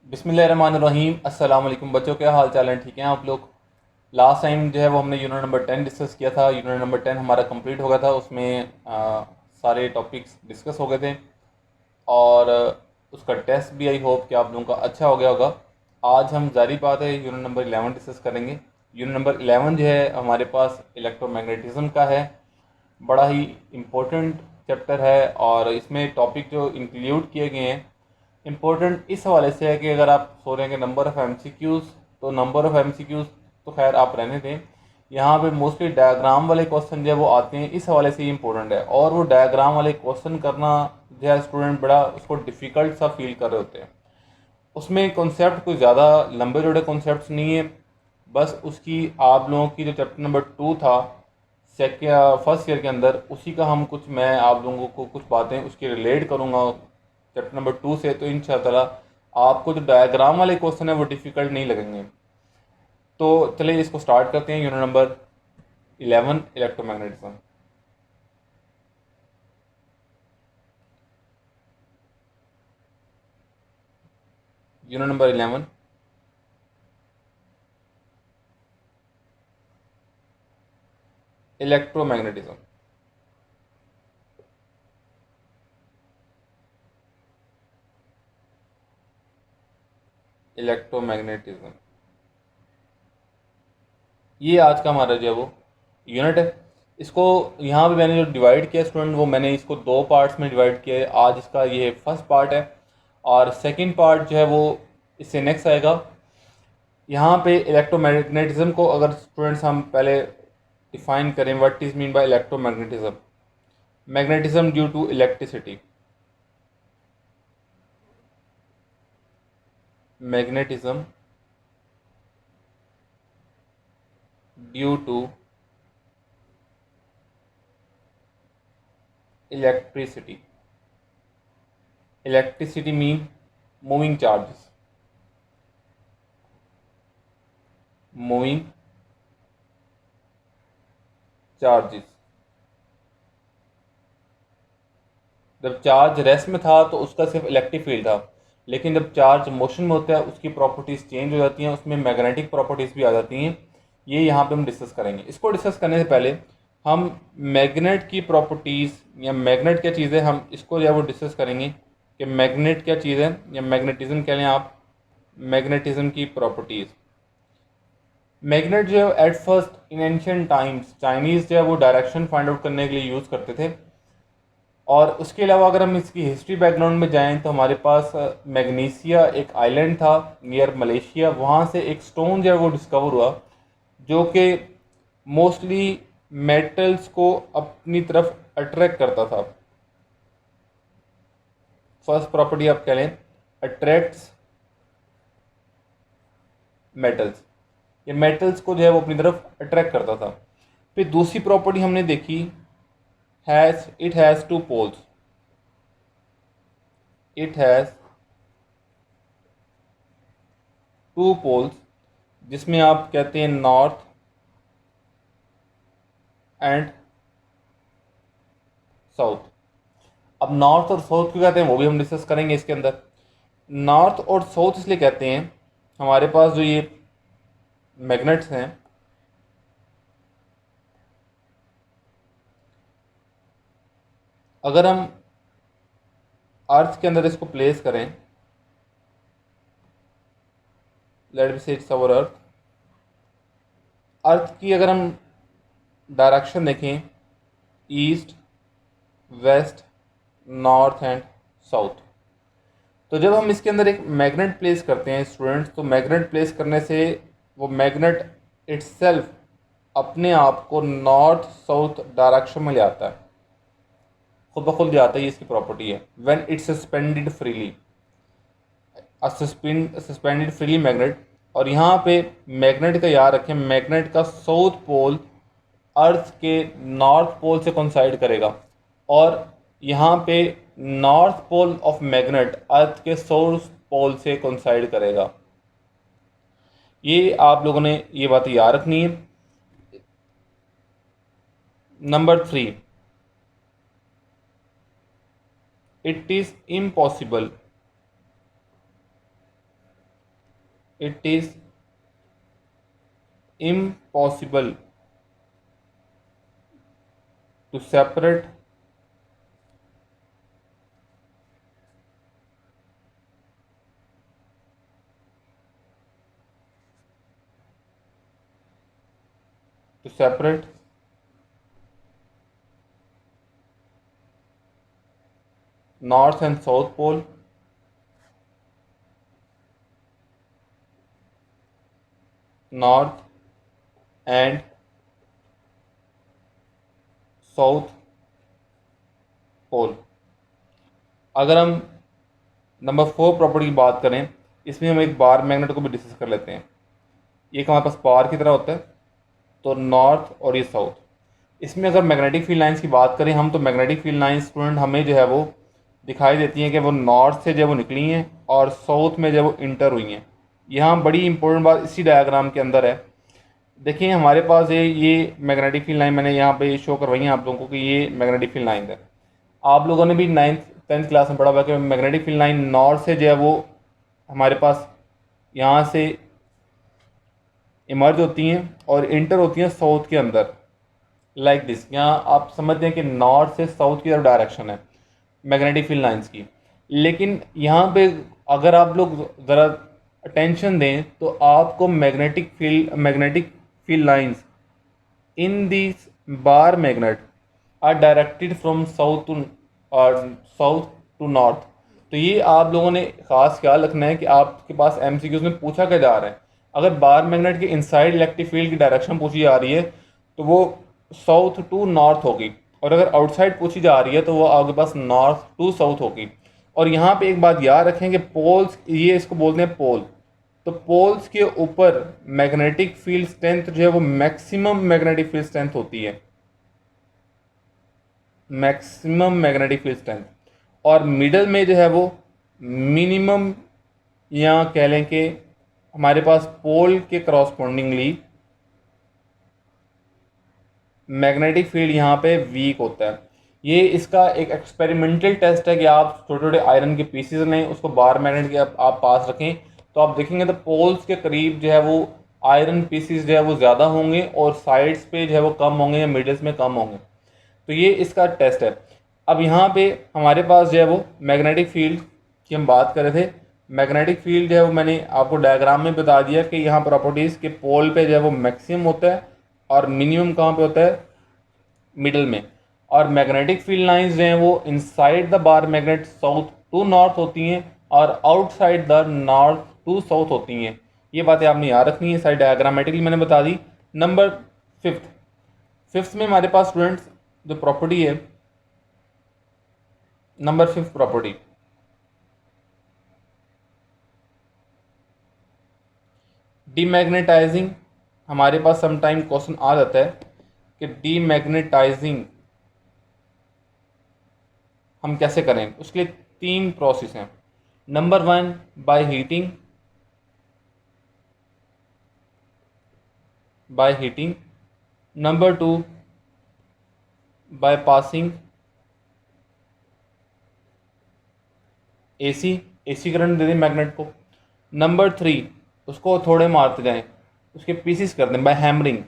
बिस्मिल्लाहिर्रहमानिर्रहीम। अस्सलाम वालेकुम बच्चों, क्या हाल चाल है? ठीक हैं आप लोग? लास्ट टाइम जो है वो हमने यूनिट नंबर 10 डिस्कस किया था। यूनिट नंबर 10 हमारा कंप्लीट हो गया था। उसमें सारे टॉपिक्स डिस्कस हो गए थे और उसका टेस्ट भी आई होप कि आप लोगों का अच्छा हो गया होगा। आज हम जारी बात है यूनिट नंबर 11 डिस्कस करेंगे। यूनिट नंबर 11 जो है हमारे पास इलेक्ट्रोमैग्नेटिज्म का है। बड़ा ही इम्पोर्टेंट चैप्टर है और इसमें टॉपिक जो इंक्लूड किए गए हैं इम्पोर्टेंट इस हवाले से है कि अगर आप सोच रहे हैं कि नंबर ऑफ़ एमसीक्यूज़, तो नंबर ऑफ़ एमसीक्यूज़ तो खैर आप रहने दें। यहाँ पे मोस्टली डायग्राम वाले क्वेश्चन जो है वो आते हैं, इस हवाले से ही इम्पोर्टेंट है। और वो डायग्राम वाले क्वेश्चन करना जो है स्टूडेंट बड़ा उसको डिफ़िकल्ट सा फील कर रहे होते हैं। उसमें कॉन्सेप्ट कोई ज़्यादा लंबे चौड़े कॉन्सेप्ट नहीं है। बस उसकी आप लोगों की जो चैप्टर नंबर 2 था फर्स्ट ईयर के अंदर, उसी का हम कुछ मैं आप लोगों को कुछ बातें उसकी रिलेट करूँगा चैप्टर नंबर 2 से। तो इंशाअल्लाह आपको जो डायग्राम वाले क्वेश्चन है वो डिफ़िकल्ट नहीं लगेंगे। तो चलिए इसको स्टार्ट करते हैं। Unit number 11 electromagnetism. Unit number 11 electromagnetism. Electromagnetism ये आज का हमारा जो है वो यूनिट है। इसको यहाँ पे मैंने जो डिवाइड किया स्टूडेंट, वो मैंने इसको दो पार्ट्स में डिवाइड किया है। आज इसका ये फर्स्ट पार्ट है और सेकंड पार्ट जो है वो इससे नेक्स्ट आएगा। यहाँ पे इलेक्ट्रोमैग्नेटिज्म को अगर स्टूडेंट्स हम पहले डिफाइन करें, what is mean by electromagnetism. Magnetism due to electricity. Magnetism due to electricity. Electricity mean moving charges. Moving charges. जब चार्ज रेस्ट में था तो उसका सिर्फ इलेक्ट्रिक फील्ड था, लेकिन जब चार्ज मोशन में होता है उसकी प्रॉपर्टीज़ चेंज हो जाती हैं, उसमें मैग्नेटिक प्रॉपर्टीज़ भी आ जाती हैं। ये यहाँ पे हम डिस्कस करेंगे। इसको डिस्कस करने से पहले हम मैग्नेट की प्रॉपर्टीज़ या मैग्नेट क्या चीज़ है, हम इसको जो है वो डिस्कस करेंगे कि मैग्नेट क्या चीज़ है या मैग्नेटिज्म कह लें आप। मैग्नेटिज्म की प्रॉपर्टीज़। मैग्नेट जो है at first in ancient times Chinese जो है वो डायरेक्शन फाइंड आउट करने के लिए यूज़ करते थे। और उसके अलावा अगर हम इसकी हिस्ट्री बैकग्राउंड में जाएं तो हमारे पास मैग्नीसिया एक आइलैंड था नियर मलेशिया। वहाँ से एक स्टोन जो है वो डिस्कवर हुआ जो कि मोस्टली मेटल्स को अपनी तरफ अट्रैक्ट करता था। फर्स्ट प्रॉपर्टी आप कह लें, अट्रैक्ट्स मेटल्स। ये मेटल्स को जो है वो अपनी तरफ अट्रैक्ट करता था। फिर दूसरी प्रॉपर्टी हमने देखी, it has two poles. It has two poles, जिसमें आप कहते हैं नॉर्थ एंड साउथ। अब नॉर्थ और साउथ क्यों कहते हैं वो भी हम डिस्कस करेंगे इसके अंदर। नॉर्थ और साउथ इसलिए कहते हैं, हमारे पास जो ये मैग्नेट्स हैं, अगर हम अर्थ के अंदर इसको प्लेस करें, लेट मी से इट्स अवर अर्थ। अर्थ की अगर हम डायरेक्शन देखें, east, west, north and south, तो जब हम इसके अंदर एक मैग्नेट प्लेस करते हैं स्टूडेंट्स, तो मैग्नेट प्लेस करने से वो मैग्नेट इट्सेल्फ अपने आप को नॉर्थ साउथ डायरेक्शन में ले आता है, खुद ब खुद ले आता है। ये इसकी प्रॉपर्टी है। When it's suspended freely, suspended freely magnet. और यहाँ पे मैग्नेट का याद रखें, मैग्नेट का साउथ पोल अर्थ के नॉर्थ पोल से कोइंसाइड करेगा और यहाँ पे नॉर्थ पोल ऑफ मैग्नेट अर्थ के साउथ पोल से कोइंसाइड करेगा। ये आप लोगों ने ये बात याद रखनी है। Number 3, it is impossible it is impossible to separate north and south pole north and south pole. अगर हम नंबर 4 प्रॉपर्टी की बात करें, इसमें हम एक बार मैग्नेट को भी डिस्कस कर लेते हैं। एक हमारे पास बार की तरह होता है, तो नॉर्थ और ये साउथ। इसमें अगर मैग्नेटिक फील्ड लाइंस की बात करें हम, तो मैग्नेटिक फील्ड लाइंस स्टूडेंट हमें जो है वो दिखाई देती हैं कि वो नॉर्थ से जो है वो निकली हैं और साउथ में जो है वो इंटर हुई हैं। यहाँ बड़ी इंपॉर्टेंट बात इसी डायग्राम के अंदर है। देखिए हमारे पास ये मैग्नेटिक फील्ड लाइन मैंने यहाँ पे शो करवाई है आप लोगों को कि ये मैग्नेटिक फील्ड लाइन है। आप लोगों ने भी 9th 10th क्लास में पढ़ा हुआ कि मैग्नेटिक फील्ड लाइन नॉर्थ से जो है वो हमारे पास यहाँ से इमर्ज होती हैं और इंटर होती हैं साउथ के अंदर, लाइक दिस। यहाँ आप समझते हैं कि नॉर्थ से साउथ की तरफ डायरेक्शन है मैग्नेटिक फील्ड लाइंस की। लेकिन यहाँ पे अगर आप लोग ज़रा अटेंशन दें तो आपको magnetic field lines in this bar magnet are directed from south to north. तो ये आप लोगों ने खास ख्याल रखना है कि आपके पास एमसीक्यूज में पूछा क्या जा रहा है। अगर बार मैग्नेट के इनसाइड इलेक्ट्रिक फील्ड की डायरेक्शन पूछी जा रही है तो वो साउथ टू नॉर्थ होगी, और अगर आउटसाइड पूछी जा रही है तो वो आपके पास नॉर्थ टू साउथ होगी। और यहाँ पे एक बात याद रखें कि पोल्स, ये इसको बोलते हैं पोल, तो पोल्स के ऊपर मैग्नेटिक फील्ड स्ट्रेंथ जो है वो मैक्सिमम मैग्नेटिक फील्ड स्ट्रेंथ होती है, मैक्सिमम मैग्नेटिक फील्ड स्ट्रेंथ। और मिडल में जो है वो मिनिमम, या कह लें कि हमारे पास पोल के करॉस्पोंडिंगली मैग्नेटिक फील्ड यहाँ पे वीक होता है। ये इसका एक एक्सपेरिमेंटल टेस्ट है कि आप छोटे छोटे आयरन के पीसीज लें, उसको बार मैग्नेट के आप पास रखें, तो आप देखेंगे तो पोल्स के करीब जो है वो आयरन पीसीज जो है वो ज़्यादा होंगे और साइड्स पे जो है वो कम होंगे या मिडल्स में कम होंगे। तो ये इसका टेस्ट है। अब यहाँ पे हमारे पास जो है वो मैग्नेटिक फील्ड की हम बात कर रहे थे। मैग्नेटिक फील्ड जो है वो मैंने आपको डायग्राम में बता दिया कि यहाँ प्रॉपर्टीज़ के पोल पे जो है वो मैक्सिमम होता है और मिनिमम कहाँ पे होता है, मिडल में। और मैग्नेटिक फील्ड लाइंस जो हैं वो inside the bar magnet south to north होती हैं और outside the north to south होती हैं। ये बातें आपने याद रखनी है, सारी डायग्रामेटिकली मैंने बता दी। नंबर 5th में हमारे पास स्टूडेंट्स जो प्रॉपर्टी है, नंबर 5th प्रॉपर्टी, डीमैग्नेटाइजिंग। हमारे पास समटाइम क्वेश्चन आ जाता है कि डीमैग्नेटाइजिंग हम कैसे करें। उसके लिए 3 प्रोसेस हैं। Number 1 by heating, number 2 by passing AC current दे दें मैग्नेट को, नंबर 3 उसको थोड़े मारते जाएं, उसके पीसीस कर दें बाय हैमरिंग।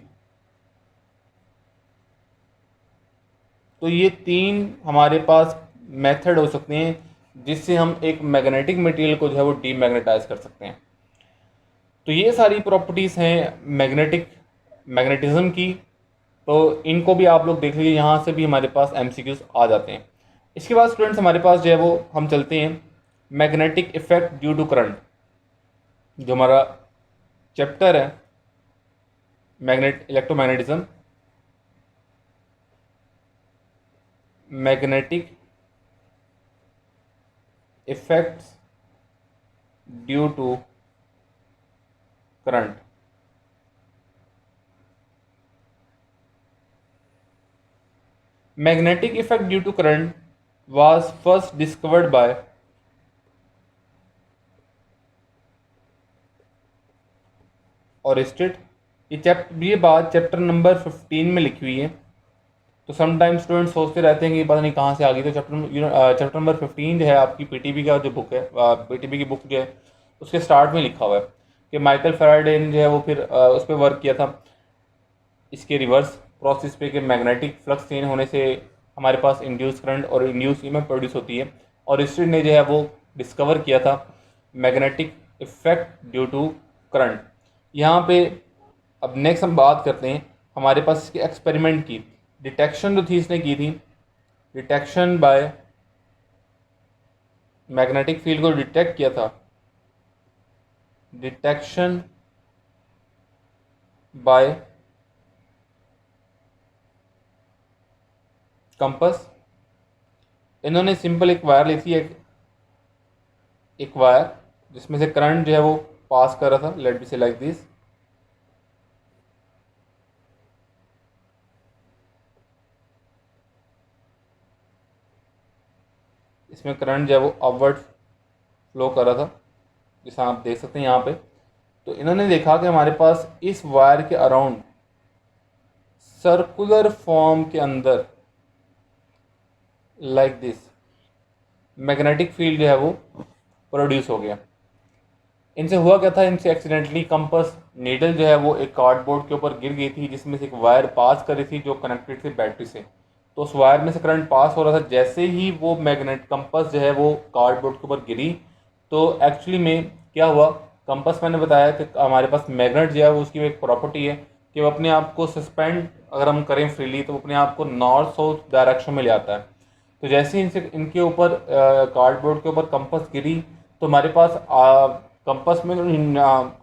तो ये 3 हमारे पास मेथड हो सकते हैं जिससे हम एक मैग्नेटिक मटेरियल को जो है वो डीमैग्नेटाइज कर सकते हैं। तो ये सारी प्रॉपर्टीज़ हैं मैग्नेटिज्म की। तो इनको भी आप लोग देख लीजिए, यहाँ से भी हमारे पास एमसीक्यूज आ जाते हैं। इसके बाद स्टूडेंट्स हमारे पास जो है वो हम चलते हैं magnetic effect due to current, जो हमारा चैप्टर है electromagnetism, magnetic effects due to current. Magnetic effect due to current was first discovered by Oersted. ये बात चैप्टर नंबर 15 में लिखी हुई है। तो समटाइम स्टूडेंट सोचते रहते हैं कि पता नहीं कहाँ से आ गई। तो चैप्टर नंबर 15 जो है आपकी पीटीबी का जो बुक है, पीटीबी की बुक जो है उसके स्टार्ट में लिखा हुआ है कि माइकल फैराडे ने जो है वो फिर उस पर वर्क किया था इसके रिवर्स प्रोसेस पे कि मैग्नेटिक फ्लक्स चेंज होने से हमारे पास इंड्यूस करंट और इंड्यूस ईएमएफ प्रोड्यूस होती है, और इसने ने जो है वो डिस्कवर किया था magnetic effect due to current. यहाँ पे अब नेक्स्ट हम बात करते हैं हमारे पास इसके एक्सपेरिमेंट की। डिटेक्शन जो थी इसने की थी, डिटेक्शन बाय मैग्नेटिक फील्ड को डिटेक्ट किया था, डिटेक्शन बाय कंपस। इन्होंने सिंपल एक वायर ली थी, एक वायर जिसमें से करंट जो है वो पास कर रहा था, late be say like this. इसमें करंट जो है वो अपवर्ड फ्लो कर रहा था, जैसा आप देख सकते हैं यहाँ पे। तो इन्होंने देखा कि हमारे पास इस वायर के अराउंड सर्कुलर फॉर्म के अंदर लाइक दिस मैग्नेटिक फील्ड जो है वो प्रोड्यूस हो गया। इनसे हुआ क्या था, इनसे एक्सीडेंटली कंपस नीडल जो है वो एक कार्डबोर्ड के ऊपर गिर गई थी जिसमें से एक वायर पास कर रही थी जो कनेक्टेड थी बैटरी से। तो उस वायर में से करंट पास हो रहा था, जैसे ही वो मैग्नेट कंपस जो है वो कार्डबोर्ड के ऊपर गिरी तो एक्चुअली में क्या हुआ, कंपस मैंने बताया कि हमारे पास मैग्नेट जो है वो उसकी एक प्रॉपर्टी है कि वो अपने आप को सस्पेंड अगर हम करें फ्रीली तो वो अपने आप को नॉर्थ साउथ डायरेक्शन में ले आता है। तो जैसे ही इनसे इनके ऊपर कार्डबोर्ड के ऊपर कंपस गिरी तो हमारे पास कंपस में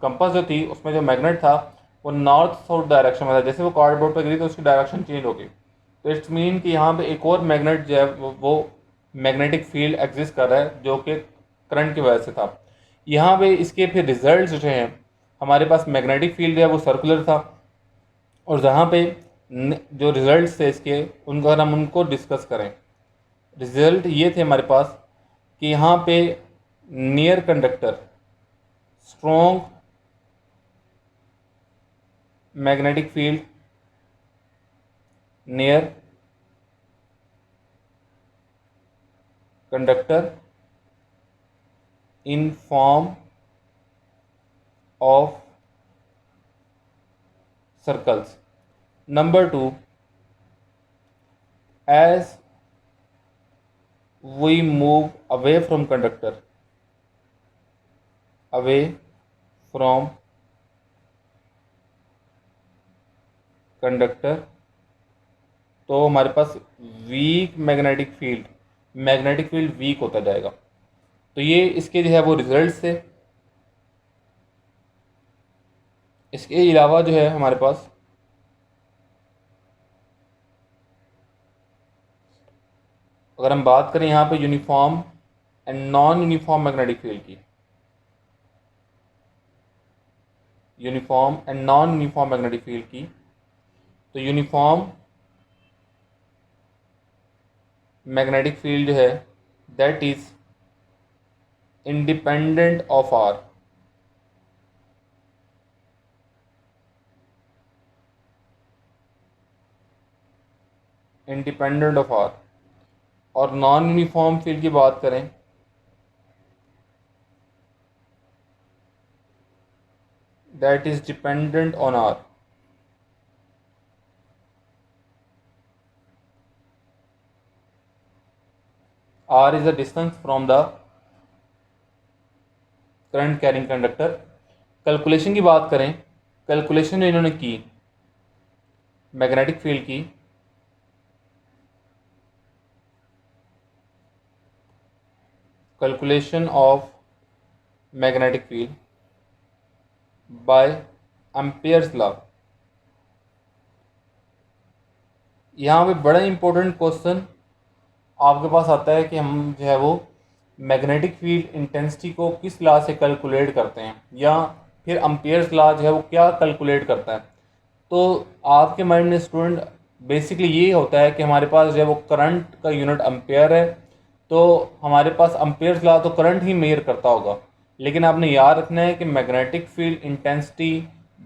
कंपस जो थी उसमें जो मैग्नेट था वो नॉर्थ साउथ डायरेक्शन में था। जैसे वो कार्डबोर्ड पर गिरी तो उसकी डायरेक्शन चेंज हो गई। तो इट्स मीन कि यहाँ पे एक और मैग्नेट जो है वो मैग्नेटिक फील्ड एग्जिस्ट कर रहा है जो कि करंट की वजह से था। यहाँ पे इसके फिर रिजल्ट जो हैं हमारे पास मैग्नेटिक फील्ड जो है वो सर्कुलर था, और जहाँ पे जो रिजल्ट थे इसके उनको अगर हम उनको डिस्कस करें, रिजल्ट ये थे हमारे पास कि यहाँ पे near conductor strong magnetic field near conductor in form of circles. Number 2, as we move away from conductor, away from conductor, तो हमारे पास वीक मैग्नेटिक फील्ड वीक होता जाएगा। तो ये इसके जो है वो रिजल्ट्स थे। इसके अलावा जो है हमारे पास अगर हम बात करें यहाँ पे uniform and non uniform magnetic field की, uniform and non uniform magnetic field की, तो यूनिफॉर्म मैग्नेटिक फील्ड जो है that is independent of r, independent of r. और नॉन यूनिफॉर्म फील्ड की बात करें that is dependent on r. R is the distance from the current carrying conductor. Calculation की बात करें, कैलकुलेशन जो इन्होंने की मैग्नेटिक फील्ड की, calculation of magnetic field by Ampere's law. यहाँ पे बड़ा इंपॉर्टेंट क्वेश्चन आपके पास आता है कि हम जो है वो मैग्नेटिक फील्ड इंटेंसिटी को किस लॉ से कैलकुलेट करते हैं, या फिर एम्पियर्स लॉ जो है वो क्या कैलकुलेट करता है। तो आपके माइंड में स्टूडेंट बेसिकली ये होता है कि हमारे पास जो है वो करंट का यूनिट एम्पेयर है, तो हमारे पास एम्पेयर्स लॉ तो करंट ही मेजर करता होगा, लेकिन आपने याद रखना है कि मैग्नेटिक फील्ड इंटेंसिटी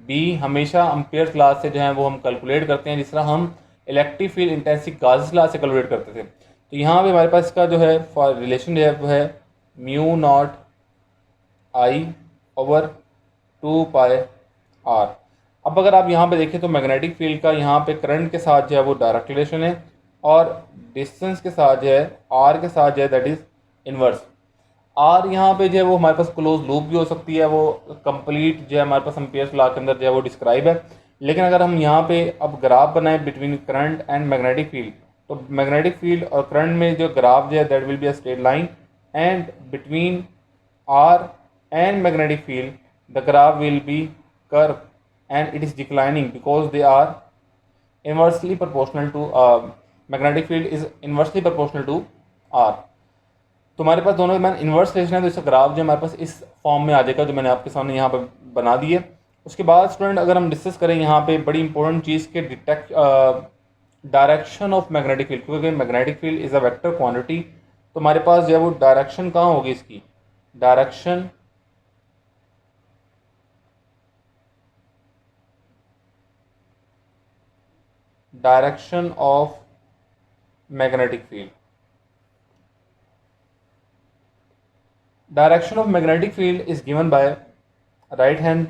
भी हमेशा एम्पेयर्स लॉ से जो है वो हम कैलकुलेट करते हैं, जिस तरह हम electric field intensity Gauss law से कैलकुलेट करते थे। तो यहाँ पे हमारे पास इसका जो है रिलेशन जो है वो है mu naught I over 2 pi R. अब अगर आप यहाँ पे देखें तो मैग्नेटिक फील्ड का यहाँ पे करंट के साथ जो है वो डायरेक्ट रिलेशन है, और डिस्टेंस के साथ जो है आर के साथ जो है दैट इज़ इन्वर्स। आर यहाँ पे जो है वो हमारे पास क्लोज लूप भी हो सकती है, वो कंप्लीट जो है हमारे पास एम्पियर्स लॉ के अंदर जो है वो डिस्क्राइब है। लेकिन अगर हम यहाँ पे अब ग्राफ बनाएं between current and magnetic field, तो मैग्नेटिक फील्ड और करंट में जो ग्राफ जो है that will be a straight line, and between R and magnetic field the graph will be curve and it is declining because they are inversely proportional to magnetic field is inversely proportional to r। तो हमारे पास दोनों में inverse relation है, तो इसका graph जो हमारे पास इस फॉर्म में आ जाएगा जो मैंने आपके सामने यहाँ पर बना दी है। उसके बाद स्टूडेंट अगर हम डिस्कस करें यहाँ पे बड़ी इंपॉर्टेंट चीज़ के detect direction of magnetic field, क्योंकि magnetic field is a vector quantity, तो हमारे पास जो है वो डायरेक्शन कहाँ होगी इसकी, direction of magnetic field. Direction of magnetic field is given by right hand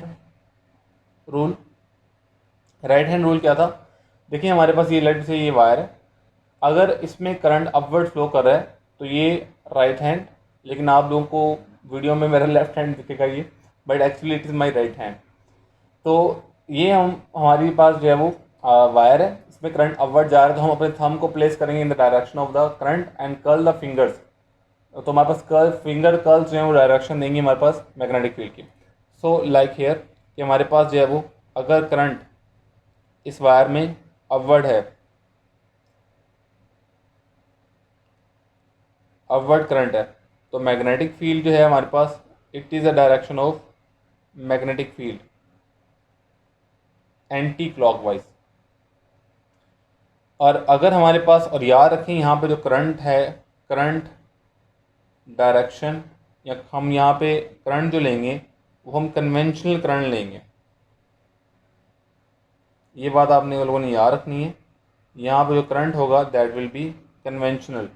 rule. Right hand rule क्या था, देखिए हमारे पास ये लेट से ये वायर है, अगर इसमें करंट अपवर्ड फ्लो कर रहा है तो ये राइट हैंड, लेकिन आप लोगों को वीडियो में मेरा लेफ्ट हैंड दिखेगा ये, but actually it is my right hand. तो ये हमारे पास जो है वो वायर है, इसमें करंट अपवर्ड जा रहा है, तो हम अपने थंब को प्लेस करेंगे in the direction of the current and curl the fingers, तो हमारे पास फिंगर कर्ल्स जो है वो डायरेक्शन देंगे हमारे पास मैग्नेटिक फील्ड की। सो लाइक हेयर कि हमारे पास जो है वो अगर करंट इस वायर में अपवर्ड है, अपवर्ड करंट है, तो मैग्नेटिक फील्ड जो है हमारे पास it is a direction of magnetic field anti clockwise. और अगर हमारे पास, और याद रखें यहाँ पे जो करंट है, करंट डायरेक्शन, या हम यहाँ पे करंट जो लेंगे वो हम कन्वेंशनल करंट लेंगे, ये बात आपने लोगों ने याद रखनी है। यहाँ पे जो करंट होगा that will B conventional,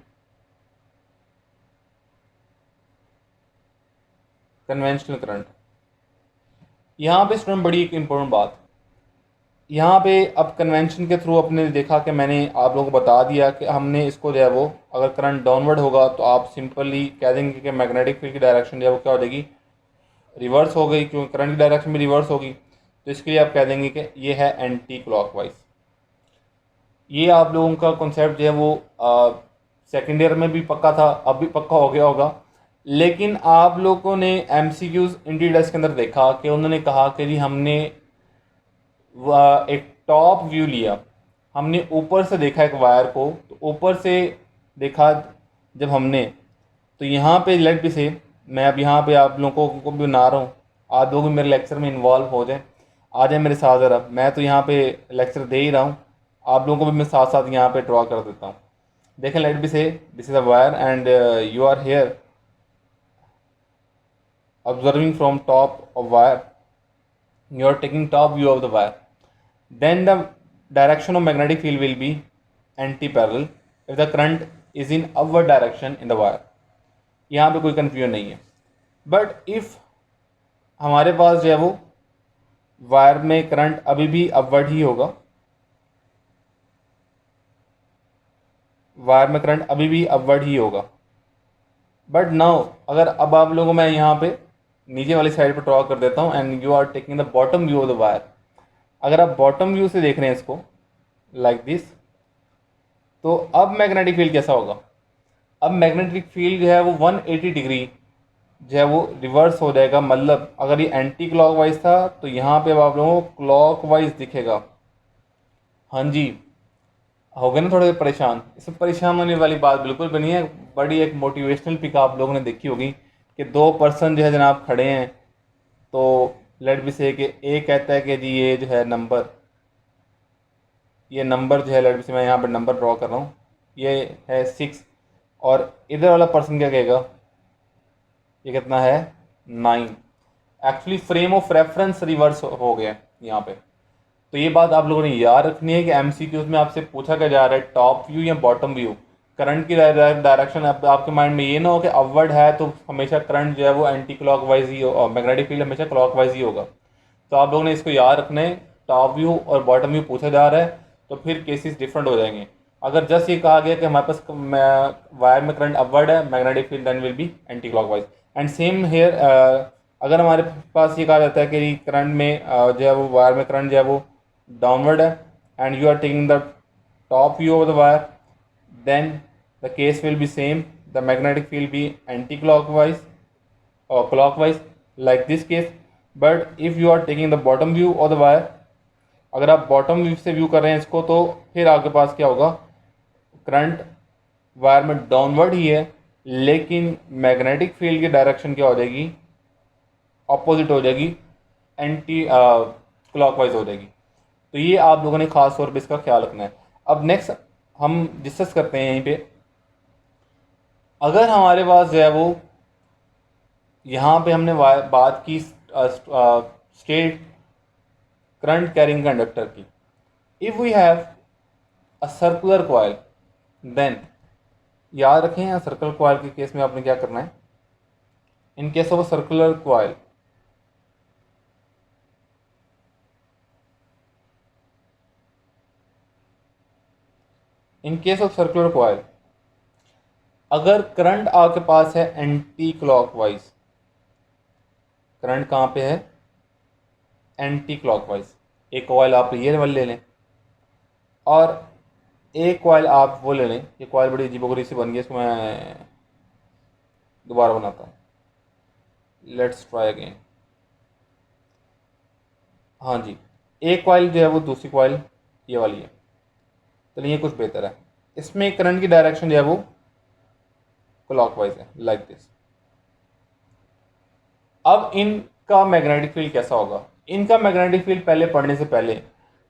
conventional current. यहाँ पे स्टूडेंट बड़ी एक इम्पोर्टेंट बात, यहाँ पे अब कन्वेंशन के थ्रू अपने देखा कि मैंने आप लोगों को बता दिया कि हमने इसको जो है वो अगर करंट डाउनवर्ड होगा तो आप सिंपली कह देंगे कि मैग्नेटिक फील्ड की डायरेक्शन जो है वो क्या हो जाएगी, रिवर्स हो गई, क्योंकि करंट की डायरेक्शन भी रिवर्स होगी, तो इसके लिए आप कह देंगे कि ये है एंटी क्लॉकवाइज। ये आप लोगों का कॉन्सेप्ट जो है वो सेकेंड ईयर में भी पक्का था, अब भी पक्का हो गया होगा। लेकिन आप लोगों ने MCQs इंटीडेस्क के अंदर देखा कि उन्होंने कहा कि जी हमने एक टॉप व्यू लिया, हमने ऊपर से देखा एक वायर को, तो ऊपर से देखा जब हमने, तो यहाँ पे लेट भी से मैं अब यहाँ पे आप लोगों को भी बना रहा हूँ, आप लोग भी मेरे लेक्चर में इन्वॉल्व हो जाए, आ जाए मेरे साथ ज़रा, मैं तो यहाँ पे लेक्चर दे ही रहा हूँ, आप लोगों को भी मैं साथ साथ यहाँ पे ड्रॉ कर देता हूँ। देखें let be say this is a wire and you are here observing from top of wire, you are taking top view of the wire, then the direction of magnetic field will be anti-parallel if the current is in upward direction in the wire। यहाँ पे कोई confusion नहीं है। But if हमारे पास जो है वो wire में करंट अभी भी अपवर्ड ही होगा, वायर में करंट अभी भी अपवर्ड ही होगा, बट नाउ अगर अब आप लोगों को मैं यहाँ पे नीचे वाली साइड पर ड्रॉ कर देता हूँ and you are taking the bottom view of the wire, अगर आप बॉटम व्यू से देख रहे हैं इसको लाइक दिस, तो अब मैग्नेटिक फील्ड कैसा होगा, अब मैग्नेटिक फील्ड जो है वो 180 डिग्री जो है वो रिवर्स हो जाएगा। मतलब अगर ये एंटी क्लॉकवाइज था तो यहाँ पे अब आप लोगों को क्लॉकवाइज दिखेगा। हाँ जी, हो गए ना थोड़े परेशान, इसमें परेशान होने वाली बात बिल्कुल भी नहीं है। बड़ी एक मोटिवेशनल पिक आप लोगों ने देखी होगी कि 2 पर्सन जो है जनाब खड़े हैं, तो लेट बी से कि एक कहता है कि जी ये जो है नंबर, ये नंबर जो है लेट बी से मैं यहाँ पर नंबर ड्रॉ कर रहा हूँ, ये है 6, और इधर वाला पर्सन क्या कहेगा, ये कितना है 9। Actually frame of reference reverse हो गया यहाँ पे। तो ये बात आप लोगों ने याद रखनी है कि MCQs में आपसे पूछा क्या जा रहा है टॉप व्यू या बॉटम व्यू, करंट की डायरेक्शन आपके माइंड में ये ना हो कि अपवर्ड है तो हमेशा करंट जो है वो एंटी क्लॉकवाइज ही हो, मैग्नेटिक फील्ड हमेशा क्लॉकवाइज ही होगा। तो आप लोगों ने इसको याद रखना है, टॉप व्यू और बॉटम व्यू पूछा जा रहा है तो फिर केसेस डिफरेंट हो जाएंगे। अगर जस्ट ये कहा गया कि हमारे पास वायर में करंट अपवर्ड है, magnetic field then will be anticlockwise. And same here, अगर हमारे पास ये कहा जाता है कि करंट में जो है वो वायर में करंट जो है वो डाउनवर्ड है and you are taking the top view of the wire, then the case will be same. The magnetic field be anti-clockwise or clockwise like this case. But if you are taking the bottom view of the wire, अगर आप bottom view से view कर रहे हैं इसको तो फिर आपके पास क्या होगा, करंट वायर में डाउनवर्ड ही है लेकिन मैग्नेटिक फील्ड की डायरेक्शन क्या हो जाएगी, ऑपोजिट हो जाएगी, एंटी क्लॉकवाइज हो जाएगी। तो ये आप लोगों ने खास तौर पे इसका ख्याल रखना है। अब नेक्स्ट हम डिस्कस करते हैं यहीं पे, अगर हमारे पास जो है वो यहाँ पे हमने बात की स्टेट करंट कैरिंग कंडक्टर की, if we have a circular coil then याद रखें सर्कुलर कॉइल के केस में आपने क्या करना है, इन case of a circular coil in case of circular coil अगर करंट आपके पास है एंटी क्लॉकवाइज, करंट कहाँ पे है, एंटी क्लॉकवाइज, एक कॉइल आप ये वाली ले लें और एक कॉइल आप वो ले लें, ये कॉइल बड़ी अजीबोगरीब सी बन गई, इसको मैं दोबारा बनाता हूँ, लेट्स ट्राई अगेन। हाँ जी, एक कॉइल जो है वो दूसरी कॉइल ये वाली है, तो ये कुछ बेहतर है, इसमें करंट की डायरेक्शन जो है वो क्लॉकवाइज है लाइक दिस। अब इनका मैग्नेटिक फील्ड कैसा होगा, इनका मैग्नेटिक फील्ड पहले पढ़ने से पहले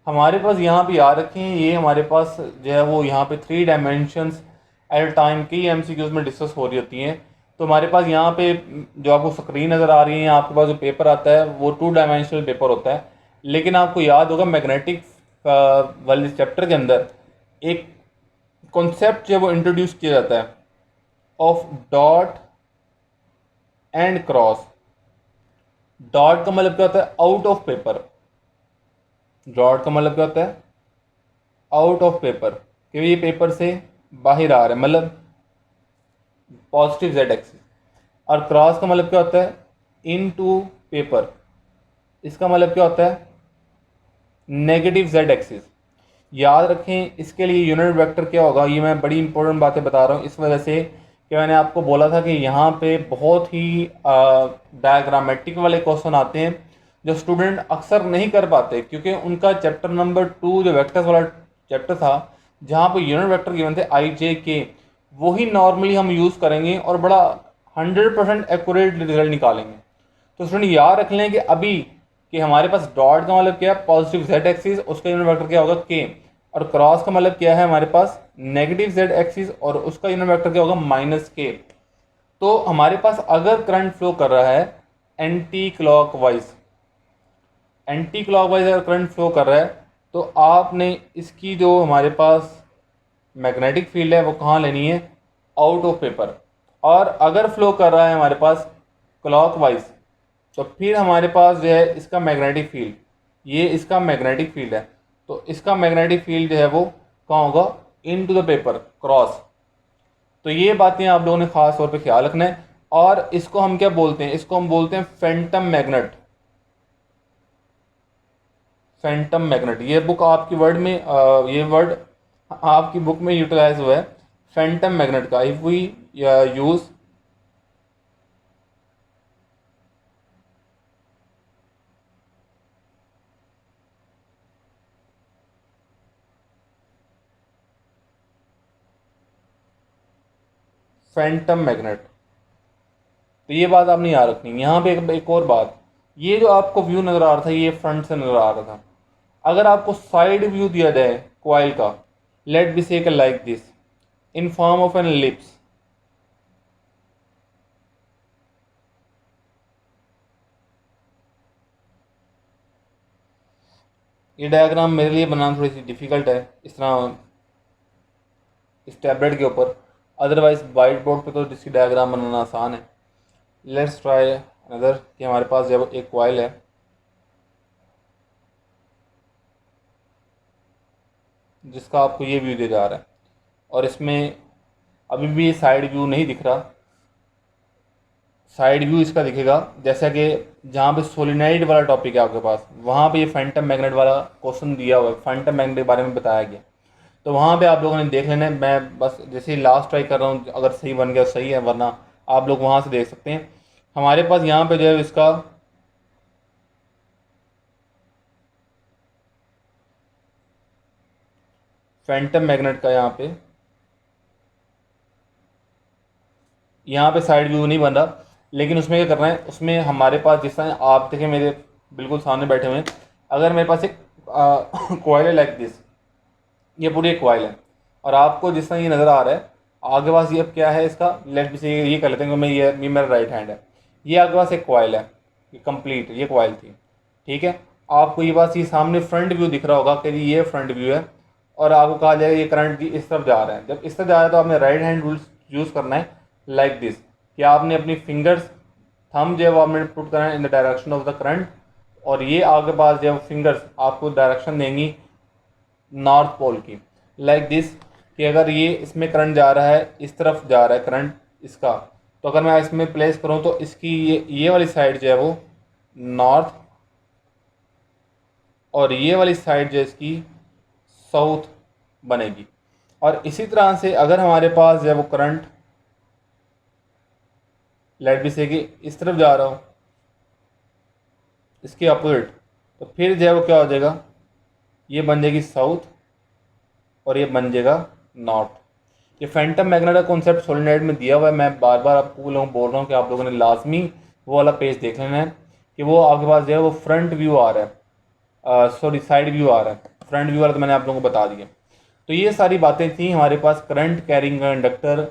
हमारे पास यहाँ पे याद रखें, ये हमारे पास जो है वो यहाँ पे 3 डायमेंशंस एट अ टाइम की एमसीक्यूज में डिस्कस हो रही होती हैं। तो हमारे पास यहाँ पे जो आपको स्क्रीन नज़र आ रही है, आपके पास जो पेपर आता है वो 2 डायमेंशनल पेपर होता है, लेकिन आपको याद होगा मैग्नेटिक वाले चैप्टर के अंदर एक कॉन्सेप्ट जो है वो इंट्रोड्यूस किया जाता है of dot and cross. Dot का मतलब क्या होता है, आउट ऑफ पेपर, डॉट का मतलब क्या होता है, आउट ऑफ पेपर, कि ये पेपर से बाहर आ रहा है, मतलब पॉजिटिव जेड एक्सिस। और क्रॉस का मतलब क्या होता है, इन टू पेपर, इसका मतलब क्या होता है, नेगेटिव जेड एक्सिस। याद रखें इसके लिए यूनिट वेक्टर क्या होगा, ये मैं बड़ी इंपॉर्टेंट बातें बता रहा हूँ इस वजह से कि मैंने आपको बोला था कि यहाँ पे बहुत ही डायग्रामेटिक वाले क्वेश्चन आते हैं जो स्टूडेंट अक्सर नहीं कर पाते, क्योंकि उनका चैप्टर नंबर 2 जो वेक्टर्स वाला चैप्टर था जहाँ पे यूनिट वेक्टर गिवन थे आई जे के, वही नॉर्मली हम यूज़ करेंगे और बड़ा 100% एक्यूरेट रिजल्ट निकालेंगे। तो स्टूडेंट याद रख लें कि अभी कि हमारे पास डॉट का मतलब क्या है, पॉजिटिव जेड एक्सिस, उसका यूनिट वेक्टर क्या होगा के, और क्रॉस का मतलब क्या है हमारे पास नेगेटिव जेड एक्सिस और उसका यूनिट वेक्टर क्या होगा माइनस के। तो हमारे पास अगर करंट फ्लो कर रहा है एंटी क्लॉकवाइज, एंटी क्लॉकवाइज अगर करंट फ्लो कर रहा है तो आपने इसकी जो हमारे पास मैग्नेटिक फील्ड है वो कहाँ लेनी है, आउट ऑफ पेपर। और अगर फ्लो कर रहा है हमारे पास क्लॉकवाइज तो फिर हमारे पास जो है इसका मैग्नेटिक फील्ड, ये इसका मैग्नेटिक फील्ड है, तो इसका मैग्नेटिक फील्ड जो है वो कहाँ होगा, इन टू द पेपर, क्रॉस। तो ये बातें आप लोगों ने खास तौर पे ख्याल रखना है। और इसको हम क्या बोलते हैं, इसको हम बोलते हैं फैंटम मैग्नेट, फैंटम मैग्नेट। ये बुक आपकी वर्ड में ये वर्ड आपकी बुक में यूटिलाइज हुआ है फैंटम मैग्नेट का। If we use phantom magnet, तो ये बात आपने याद रखनी है। यहाँ पे एक और बात, ये जो आपको व्यू नज़र आ रहा था ये फ्रंट से नज़र आ रहा था, अगर आपको साइड व्यू दिया जाए कॉइल का, late be say like this in form of an ellipse, ये डायग्राम मेरे लिए बनाना थोड़ी सी डिफ़िकल्ट है इस तरह इस टैबलेट के ऊपर, अदरवाइज वाइट बोर्ड पे तो इसकी डायग्राम बनाना आसान है। लेट्स ट्राई अनदर कि हमारे पास जब एक कॉइल है जिसका आपको ये व्यू दे जा रहा है, और इसमें अभी भी साइड व्यू नहीं दिख रहा। साइड व्यू इसका दिखेगा जैसा कि जहाँ पे सोलिनाइड वाला टॉपिक है आपके पास, वहाँ पे ये फैंटम मैग्नेट वाला क्वेश्चन दिया हुआ है, फैंटम मैग्नेट के बारे में बताया गया। तो वहाँ पे आप लोगों ने देख लेना है। मैं बस जैसे ही लास्ट ट्राई कर रहा हूँ, अगर सही बन गया सही है, वरना आप लोग वहाँ से देख सकते हैं। हमारे पास यहाँ पे जो है इसका फैंटम मैग्नेट का यहाँ पे साइड व्यू नहीं बन रहा, लेकिन उसमें क्या करना है, उसमें हमारे पास जिस तरह आप देखें मेरे बिल्कुल सामने बैठे हुए हैं, अगर मेरे पास एक कॉइल है लाइक दिस, ये पूरी एक कॉइल है, और आपको जिस तरह ये नज़र आ रहा है आगे पास, ये अब क्या है इसका, लेट से ये कर लेते हैं कि मैं ये मेरा राइट हैंड है, ये आपके पास एक कॉइल है, ये कंप्लीट ये कॉइल थी, ठीक है। आपको ये बात, ये सामने फ्रंट व्यू दिख रहा होगा कि जी ये फ्रंट व्यू है, और आपको कहा जाएगा ये करंट जी इस तरफ जा रहा है। जब इस तरफ जा रहा है तो आपने राइट हैंड रूल्स यूज़ करना है लाइक दिस, कि आपने अपनी फिंगर्स, थंब जो है वो आपने पुट करना है in the direction of the current, और ये आगे पास जो है फिंगर्स आपको डायरेक्शन देंगी नॉर्थ पोल की, लाइक दिस, कि अगर ये इसमें करंट जा रहा है, इस तरफ जा रहा है करंट इसका, तो अगर मैं इसमें प्लेस करूँ तो इसकी ये वाली साइड जो है वो नॉर्थ, और ये वाली साइड जो है इसकी साउथ बनेगी। और इसी तरह से अगर हमारे पास जो है वो करंट लेट बी से कि इस तरफ जा रहा हो, इसके अपोजिट, तो फिर जो है वो क्या हो जाएगा, ये बन जाएगी साउथ और ये बन जाएगा नॉर्थ। ये फैंटम मैग्नेट का कॉन्सेप्ट सोलिनॉइड में दिया हुआ है। मैं बार बार आपको लोगों बोल रहा हूँ कि आप लोगों ने लाजमी वो वाला पेज देख लेना है, कि वो आपके पास जो है वो फ्रंट व्यू आ रहा है, सॉरी साइड व्यू आ रहा है, फ्रंट व्यू वाला तो मैंने आप लोगों को बता दिया। तो ये सारी बातें थी हमारे पास करंट कैरिंग कंडक्टर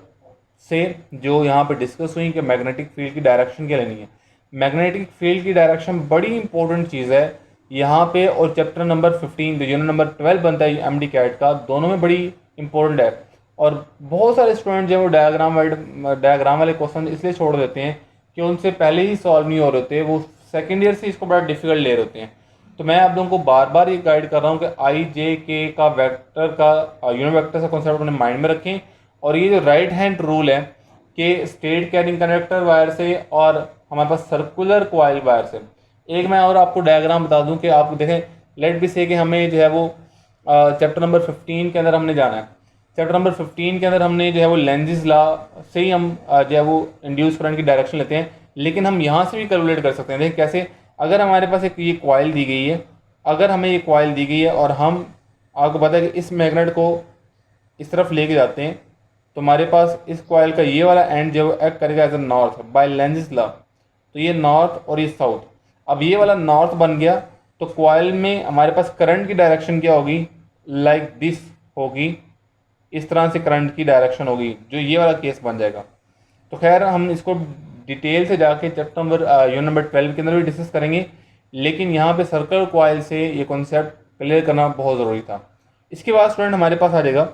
से, जो यहाँ पे डिस्कस हुई कि मैग्नेटिक फील्ड की डायरेक्शन क्या लेनी है। मैग्नेटिक फील्ड की डायरेक्शन बड़ी इंपॉर्टेंट चीज़ है यहाँ पे, और चैप्टर नंबर 15 जो यूनिट नंबर 12 बनता है एमडी कैट का, दोनों में बड़ी इंपॉर्टेंट है। और बहुत सारे स्टूडेंट जो है वो डायग्राम वाले क्वेश्चन इसलिए छोड़ देते हैं कि उनसे पहले ही सॉल्व नहीं हो रहे होते, वो सेकेंड ईयर से इसको बड़ा डिफिकल्ट ले रहे होते हैं। तो मैं आप लोगों को बार बार ये गाइड कर रहा हूँ कि आई जे के का वेक्टर का यूनिट वेक्टर का कॉन्सेप्ट अपने माइंड में रखें, और ये जो राइट हैंड रूल है कि स्ट्रेट कैरिंग कंडक्टर वायर से और हमारे पास सर्कुलर कॉइल वायर से। एक मैं और आपको डायग्राम बता दूं कि आप देखें, लेट बी से कि हमें जो है वो चैप्टर नंबर 15 के अंदर हमने जाना है। चैप्टर नंबर 15 के अंदर हमने जो है वो लेंजिस लॉ से ही हम जो है वो इंड्यूस करंट की डायरेक्शन लेते हैं, लेकिन हम यहाँ से भी कैलकुलेट कर सकते हैं। देखिए कैसे, अगर हमारे पास एक ये कॉइल दी गई है, अगर हमें ये कॉइल दी गई है और हम, आपको पता है कि इस मैग्नेट को इस तरफ लेके जाते हैं, तो हमारे पास इस कॉइल का ये वाला एंड जो एक्ट करेगा as a north by Lenz's law, तो ये नॉर्थ और ये साउथ। अब ये वाला नॉर्थ बन गया, तो कॉइल में हमारे पास करंट की डायरेक्शन क्या होगी, लाइक दिस होगी, इस तरह से करंट की डायरेक्शन होगी, जो ये वाला केस बन जाएगा। तो खैर हम इसको डिटेल से जाके चैप्टर नंबर यूनिट नंबर 12 के अंदर भी डिस्कस करेंगे, लेकिन यहाँ पे सर्कल कॉइल से ये कॉन्सेप्ट क्लियर करना बहुत ज़रूरी था। इसके बाद स्टूडेंट हमारे पास आ जाएगा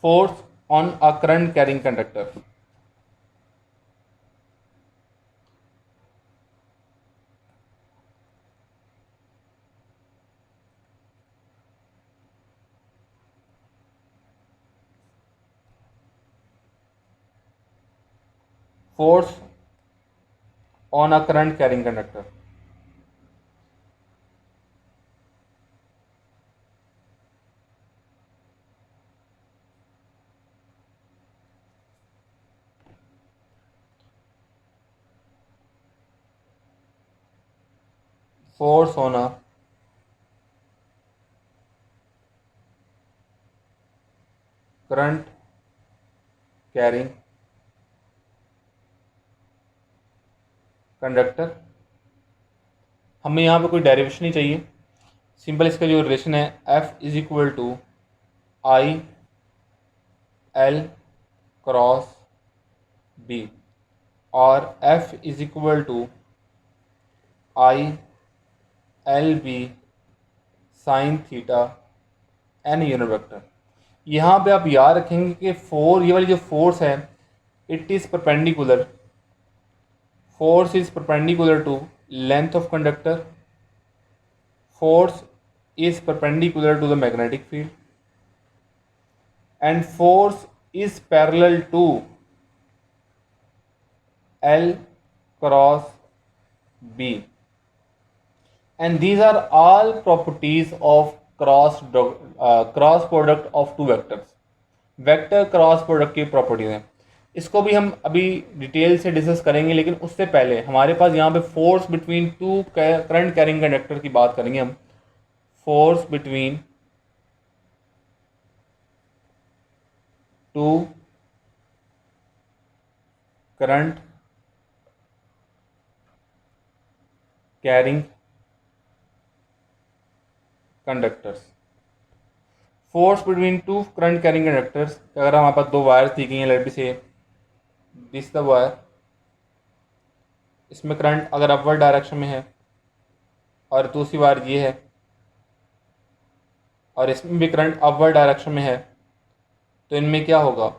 force on a current carrying conductor. Force on a current carrying conductor. Force on a current carrying conductor. हमें यहाँ पे कोई डेरिवेशन नहीं चाहिए, सिंपल इसका जो रिलेशन है F is equal to I L cross B, और F is equal to I L B sine theta n unit vector. यहाँ पे आप याद रखेंगे कि ये वाली जो फोर्स है, it is perpendicular, force is perpendicular to length of conductor, force is perpendicular to the magnetic field and force is parallel to L cross B, and these are all properties of cross product of two vectors. Vector cross product की properties हैं, इसको भी हम अभी detail से discuss करेंगे, लेकिन उससे पहले हमारे पास यहाँ पे force between two current carrying conductor की बात करेंगे हम। Force between two current carrying conductors. Force between two current carrying conductors, अगर हमारे पास दो वायर्स दी गई हैं, लेट बी से दिस द वायर, इसमें करंट अगर अपवर्ड डायरेक्शन में है और दूसरी वायर ये है और इसमें भी करंट अपवर्ड डायरेक्शन में है, तो इनमें क्या होगा,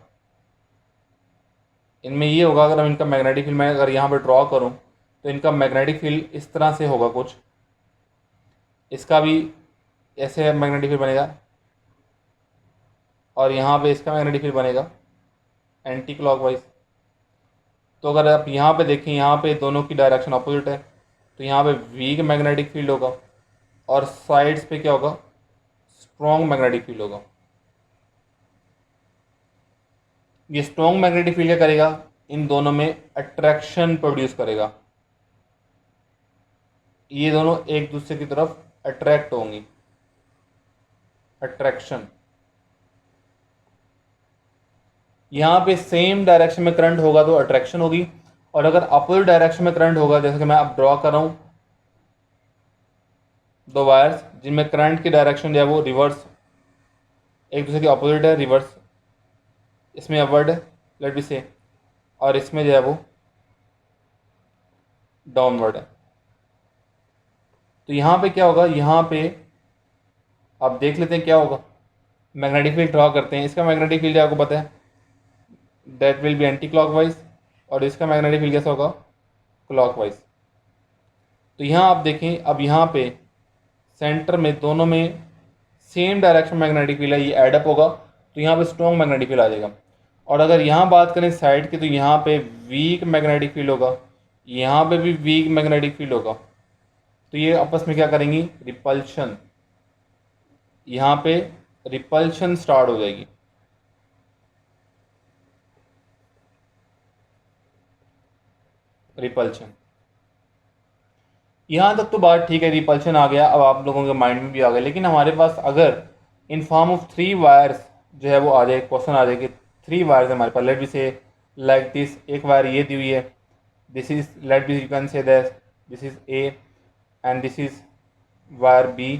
इनमें ये होगा, अगर हम इनका मैग्नेटिक फील्ड मैं अगर यहाँ पर ड्रॉ करूँ तो इनका मैग्नेटिक फील्ड इस तरह से होगा कुछ, इसका भी ऐसे मैग्नेटिक फील्ड बनेगा और यहाँ पे इसका मैग्नेटिक फील्ड बनेगा एंटी क्लॉकवाइज। तो अगर आप यहाँ पे देखें, यहाँ पे दोनों की डायरेक्शन अपोजिट है, तो यहाँ पे वीक मैग्नेटिक फील्ड होगा और साइड्स पे क्या होगा, स्ट्रॉन्ग मैग्नेटिक फील्ड होगा। ये स्ट्रॉन्ग मैग्नेटिक फील्ड क्या करेगा, इन दोनों में अट्रैक्शन प्रोड्यूस करेगा, ये दोनों एक दूसरे की तरफ अट्रैक्ट होंगी, अट्रैक्शन। यहाँ पे सेम डायरेक्शन में करंट होगा तो अट्रैक्शन होगी, और अगर अपोजिट डायरेक्शन में करंट होगा, जैसे कि मैं अब ड्रॉ कर रहा हूँ दो वायर्स जिनमें करंट की डायरेक्शन जो है वो रिवर्स, एक दूसरे के अपोजिट है, रिवर्स, इसमें अपवर्ड है लेट बी से, और इसमें जो है वो डाउनवर्ड है। तो यहाँ पे क्या होगा, यहाँ पे आप देख लेते हैं क्या होगा, मैग्नेटिक फील्ड ड्रॉ करते हैं, इसका मैग्नेटिक फील्ड आपको पता है that will be anti clockwise, और इसका मैग्नेटिक फील्ड कैसा होगा, क्लॉकवाइज। तो यहाँ आप देखें, अब यहाँ पे सेंटर में दोनों में सेम डायरेक्शन मैग्नेटिक फील्ड है, ये एडअप होगा तो यहाँ पे स्ट्रॉन्ग मैग्नेटिक फील्ड आ जाएगा। और अगर यहाँ बात करें साइड की, तो यहाँ पे वीक मैग्नेटिक फील्ड होगा, यहाँ पे भी वीक मैग्नेटिक फील्ड होगा, तो ये आपस में क्या करेंगी, रिपल्शन, यहाँ पे रिपल्शन स्टार्ट हो जाएगी। रिपल्शन, यहाँ तक तो बात ठीक है, रिपल्शन आ गया, अब आप लोगों के माइंड में भी आ गया, लेकिन हमारे पास अगर in form of three wires जो है वो आ जाए, क्वेश्चन आ जाए कि थ्री वायर्स हमारे पास, let be say like this, एक वायर ये दी हुई है, this is let be you can say that this is A and this is wire B,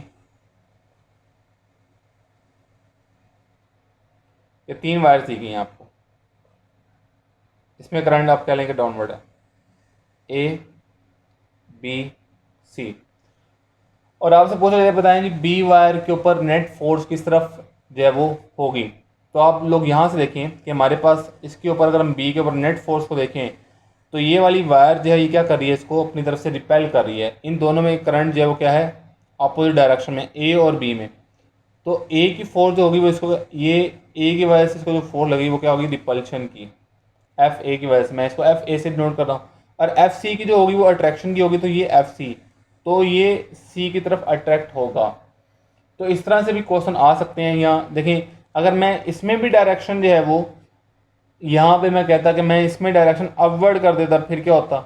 ये तीन वायर्स दी गई हैं आपको, इसमें करंट आप कह लेंगे डाउनवर्ड है, ए बी सी। और आपसे पूछा जाए बताएं जी बी वायर के ऊपर नेट फोर्स किस तरफ जो है वो होगी, तो आप लोग यहाँ से देखें कि हमारे पास इसके ऊपर अगर हम बी के ऊपर नेट फोर्स को देखें, तो ये वाली वायर जो है ये क्या कर रही है, इसको अपनी तरफ से रिपेल कर रही है, इन दोनों में करंट जो है वो क्या है, अपोजिट डायरेक्शन में, ए और बी में। तो ए की फोर्स जो होगी वो इसको, ये ए की वजह से इसको जो फोर्स लगी वो क्या होगी, रिपल्शन की, एफ ए की वजह से, मैं इसको एफ ए से नोट कर रहा हूँ, और एफ सी की जो होगी वो अट्रैक्शन की होगी, तो ये एफ सी, तो ये सी की तरफ अट्रैक्ट होगा। तो इस तरह से भी क्वेश्चन आ सकते हैं। यहाँ देखें, अगर मैं इसमें भी डायरेक्शन जो है वो, यहाँ पे मैं कहता कि मैं इसमें डायरेक्शन अपवर्ड कर देता, फिर क्या होता,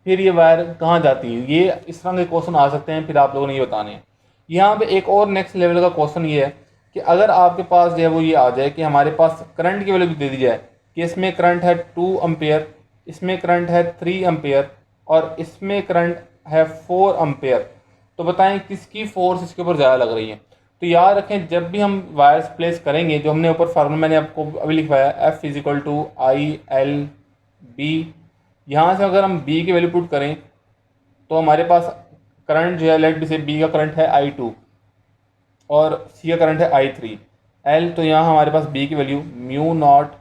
फिर ये वायर कहाँ जाती है, ये इस तरह के क्वेश्चन आ सकते हैं, फिर आप लोगों ने ये बताने हैं। यहाँ पे एक और नेक्स्ट लेवल का क्वेश्चन ये है कि अगर आपके पास जो है वो ये आ जाए कि हमारे पास करंट की वैल्यू भी दे दी जाए कि इसमें करंट है 2 एम्पेयर, इसमें करंट है 3 एम्पेयर और इसमें करंट है 4 एम्पेयर, तो बताएं किसकी फोर्स इसके ऊपर ज़्यादा लग रही है। तो याद रखें, जब भी हम वायर्स प्लेस करेंगे, जो हमने ऊपर फार्मूला मैंने आपको अभी लिखवाया, F is equal to I L B, यहाँ से अगर हम बी की वैल्यू पुट करें तो हमारे पास करंट जो है, लेट बी से बी का करंट है I2 और सी का करंट है I3, एल तो यहाँ हमारे पास बी की value mu naught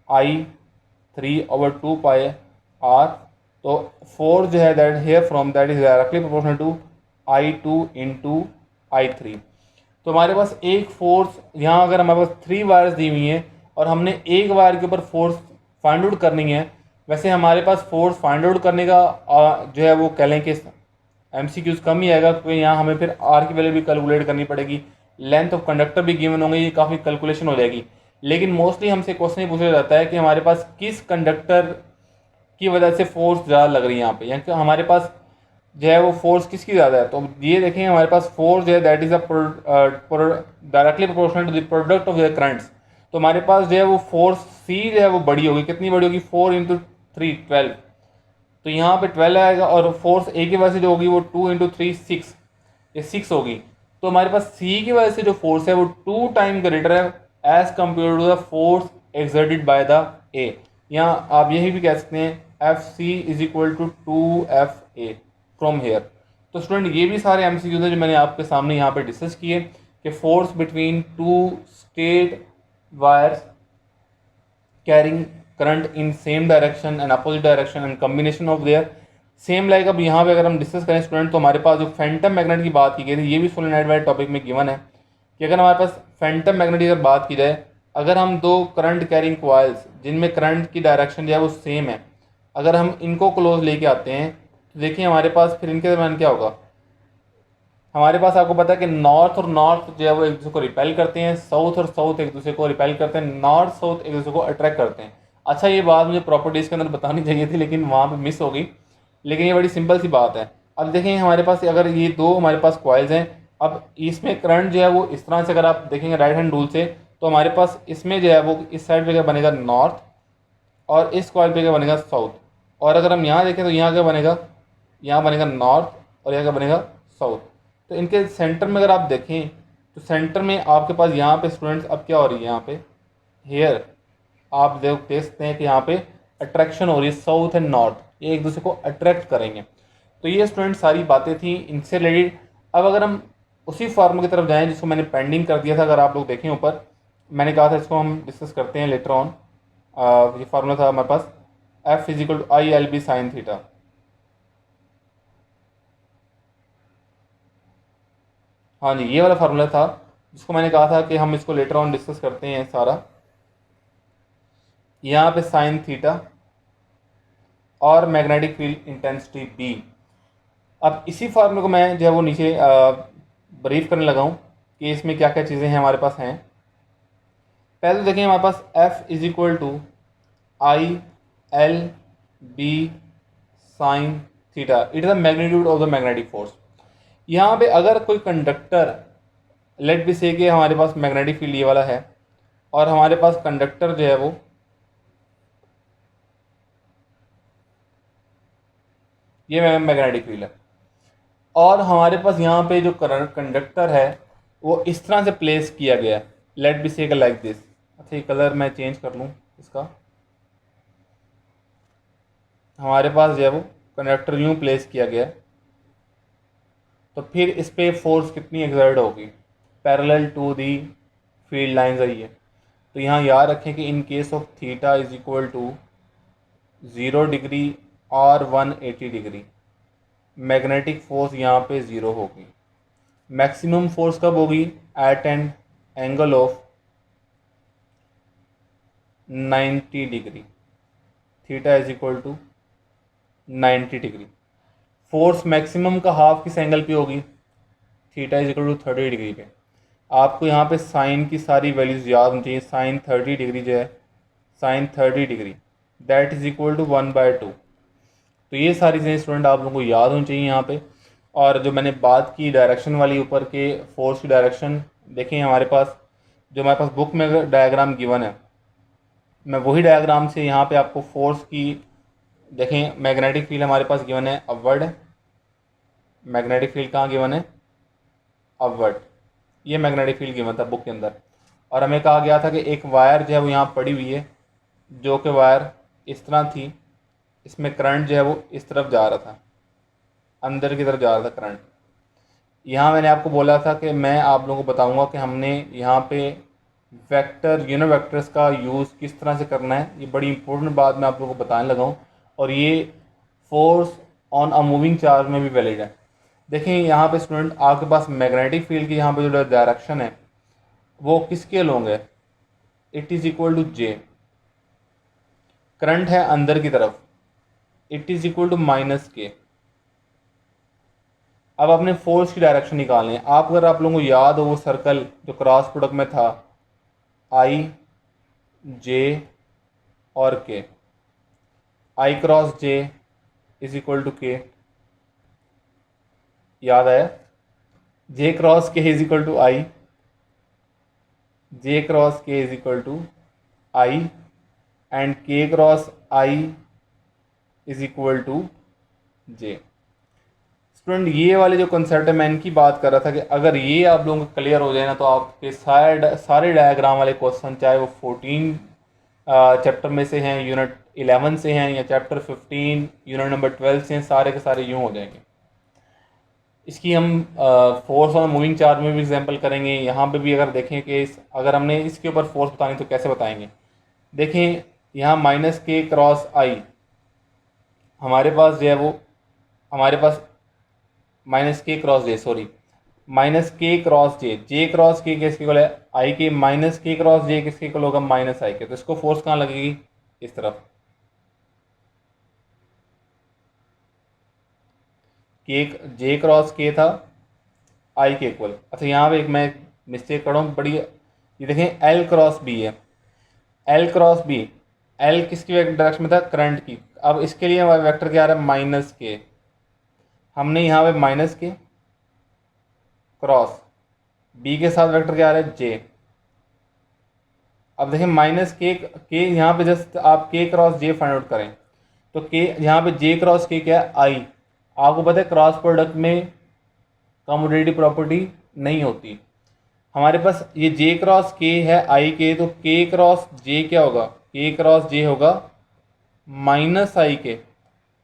I3/2 r, तो फोर्स जो है that here from that is directly proportional to I2 into I3। तो हमारे पास एक फोर्स यहाँ, अगर हमारे पास 3 वायर्स दी हुई हैं और हमने एक वायर के ऊपर फोर्स फाइंड आउट करनी है, वैसे हमारे पास फोर्स फाइंड आउट करने का जो है वो कह लें कि MCQs कम ही आएगा, क्योंकि यहाँ हमें फिर आर की वैल्यू भी कैलकुलेट करनी पड़ेगी, लेंथ ऑफ कंडक्टर भी गिवन होंगे, ये काफ़ी कैलकुलेशन हो जाएगी। लेकिन मोस्टली हमसे क्वेश्चन ये पूछा जाता है कि हमारे पास किस कंडक्टर की वजह से फोर्स ज़्यादा लग रही है यहाँ पे, यानी कि हमारे पास जो है वो फोर्स किसकी ज़्यादा है। तो ये देखें हमारे पास फोर्स जो है that is directly proportional to the product of the currents. तो हमारे पास जो है वो फोर्स सी जो है वो बड़ी होगी, कितनी बड़ी होगी, 4 × 3 12। तो यहाँ पे 12 आएगा, और फोर्स ए की वजह से जो होगी वो 2 × 3 6, ये 6 होगी। तो हमारे पास सी की वजह से जो फोर्स है वो 2 टाइम ग्रेटर है as compare to the force exerted by the A. यहाँ आप यही भी कह सकते हैं F C is equal to 2FA from here. तो स्टूडेंट ये भी सारे MCQs हैं जो मैंने आपके सामने यहाँ पे डिस्कस किए कि force between 2 straight wires carrying current in same direction and opposite direction and combination of their same. Like अब यहाँ पे अगर हम डिस्कस करें स्टूडेंट, तो हमारे पास जो फैंटम मैग्नेट की बात की गई थी, ये भी सोलेनॉइड वाले टॉपिक में गिवन है कि अगर हमारे पास फैंटम मैग्नेट की अगर बात की जाए, अगर हम दो करंट कैरिंग कॉइल्स जिनमें करंट की डायरेक्शन जो है वो सेम है, अगर हम इनको क्लोज लेके आते हैं तो देखिए हमारे पास फिर इनके दरमियान क्या होगा। हमारे पास आपको पता है कि नॉर्थ और नॉर्थ जो है वो एक दूसरे को रिपेल करते हैं, साउथ और साउथ एक दूसरे को रिपेल करते हैं, नॉर्थ साउथ एक दूसरे को अट्रैक्ट करते हैं। अच्छा, ये बात मुझे प्रॉपर्टीज़ के अंदर बतानी चाहिए थी लेकिन वहाँ पे मिस हो गई, लेकिन ये बड़ी सिंपल सी बात है। अब देखें हमारे पास अगर ये दो हमारे पास कॉइल्स हैं, अब इसमें करंट जो है वो इस तरह से अगर आप देखेंगे राइट हैंड रूल से, तो हमारे पास इसमें जो है वो इस साइड पे क्या बनेगा, नॉर्थ, और इस कॉइल पे क्या बनेगा, साउथ। और अगर हम यहाँ देखें तो यहाँ क्या बनेगा, यहाँ बनेगा नॉर्थ, और यहाँ क्या बनेगा, साउथ। तो इनके सेंटर में अगर आप देखें तो सेंटर में आपके पास यहाँ पे स्टूडेंट्स अब क्या हो रही है, यहाँ पे हेयर आप देख सकते हैं कि यहाँ पे अट्रैक्शन हो रही है, साउथ एंड नॉर्थ ये एक दूसरे को अट्रैक्ट करेंगे। तो ये स्टूडेंट सारी बातें थी इनसे रिलेटेड। अब अगर हम उसी फार्मूला की तरफ जाएं जिसको मैंने पेंडिंग कर दिया था, अगर आप लोग देखें ऊपर मैंने कहा था इसको हम डिस्कस करते हैं लेटर ऑन। ये फार्मूला था हमारे पास F = ILB sin थीटा। हाँ जी, ये वाला फार्मूला था जिसको मैंने कहा था कि हम इसको लेटर ऑन डिस्कस करते हैं सारा। यहाँ पे साइन थीटा और मैग्नेटिक फील्ड इंटेंसिटी B। अब इसी फार्मूले को मैं जो है वो नीचे ब्रीफ करने लगा हूँ कि इसमें क्या क्या चीज़ें हैं हमारे पास हैं। पहले तो देखें हमारे पास F = ILB sin theta, it is the magnitude of the magnetic force. यहाँ पे अगर कोई कंडक्टर लेट बी से कि हमारे पास मैग्नेटिक फील्ड ये वाला है और हमारे पास कंडक्टर जो है वो ये मैग्नेटिक फील्ड है, और हमारे पास यहाँ पे जो कंडक्टर है वो इस तरह से प्लेस किया गया है, late be say like this. अच्छा, ये कलर मैं चेंज कर लूँ इसका। हमारे पास जो है वो कंडक्टर यूँ प्लेस किया गया है, तो फिर इस पर फोर्स कितनी एक्सर्ट होगी, parallel to the field lines आई है। तो यहाँ याद रखें कि in case of theta is equal to 0 degree और 180 डिग्री, मैग्नेटिक फोर्स यहाँ पे 0 होगी। मैक्सिमम फोर्स कब होगी, at an angle of 90 degree, theta is equal to 90 degree. Force maximum का हाफ किस एंगल पे होगी, theta is equal to 30 degree पे। आपको यहाँ पे साइन की सारी वैल्यूज़ याद होनी चाहिए। साइन 30 डिग्री जो है, sine 30 degree that is equal to 1/2। तो ये सारी चीज़ें स्टूडेंट आप लोगों को याद होनी चाहिए यहाँ पे। और जो मैंने बात की डायरेक्शन वाली ऊपर के फोर्स की डायरेक्शन, देखें हमारे पास जो हमारे पास बुक में डायग्राम गिवन है, मैं वही डायग्राम से यहाँ पे आपको फोर्स की देखें। मैग्नेटिक फील्ड हमारे पास गिवन है अपवर्ड, मैग्नेटिक फील्ड कहाँ गिवन है, अपवर्ड। ये मैग्नेटिक फील्ड गिवन था बुक के अंदर, और हमें कहा गया था कि एक वायर जो है वो यहाँ पड़ी हुई है, जो कि वायर इस तरह थी, इसमें करंट जो है वो इस तरफ जा रहा था, अंदर की तरफ जा रहा था करंट। यहाँ मैंने आपको बोला था कि मैं आप लोगों को बताऊंगा कि हमने यहाँ पे वेक्टर यूनिट वेक्टर्स का यूज़ किस तरह से करना है। ये बड़ी इंपॉर्टेंट बात मैं आप लोगों को बताने लगा हूँ, और ये force on a moving charge में भी वैलिड है। देखें यहाँ पे स्टूडेंट आपके पास मैग्नेटिक फील्ड की यहाँ पे जो डायरेक्शन है वो किसके लॉन्ग है, it is equal to J. Current है अंदर की तरफ, it is equal to minus K. अब आपने फोर्स की डायरेक्शन निकालनी है। अगर आप लोगों को याद हो वो सर्कल जो क्रॉस प्रोडक्ट में था, आई जे और K, I cross J is equal to K, याद आया? J cross K is equal to I, J cross K is equal to I and K cross I is equal to J. Student ये वाले जो concept है मैं इनकी बात कर रहा था कि अगर ये आप लोगों को क्लियर हो जाए ना तो आपके सारे डायग्राम वाले क्वेश्चन, चाहे वो 14 चैप्टर में से हैं, यूनिट 11 से हैं, या चैप्टर 15 यूनिट नंबर 12 से हैं, सारे के सारे यूँ हो जाएंगे। इसकी हम फोर्स ऑन मूविंग चार्ज में भी एग्जांपल करेंगे। यहाँ पे भी अगर देखें कि अगर हमने इसके ऊपर फोर्स बतानी तो कैसे बताएंगे। देखें यहाँ माइनस के क्रॉस आई हमारे पास जो है वो, हमारे पास माइनस के क्रॉस जे, सॉरी माइनस के क्रॉस जे, जे क्रॉस के किसके इक्वल है, आई के, माइनस के क्रॉस जे किसके इक्वल होगा, माइनस आई के। तो इसको फोर्स कहाँ लगेगी, इस तरफ। के जे क्रॉस के था आई के इक्वल। अच्छा यहाँ पे एक मैं मिस्टेक कर रहा हूँ बड़ी, ये देखें एल क्रॉस बी है, एल क्रॉस बी, एल किसकी डायरेक्शन में था, करंट की। अब इसके लिए हमारा वेक्टर क्या आ रहा है, माइनस के। हमने यहाँ पे माइनस के क्रॉस बी के साथ वेक्टर क्या आ रहा है, जे। अब देखें माइनस के यहाँ पे जस्ट आप के क्रॉस जे फाइंड आउट करें तो के यहाँ पे जे क्रॉस के क्या है, आई। आपको पता है क्रॉस प्रोडक्ट में कम्युटेटिव प्रॉपर्टी नहीं होती। हमारे पास ये जे क्रॉस के है आई के, तो के क्रॉस जे क्या होगा, के क्रॉस जे होगा माइनस आई के।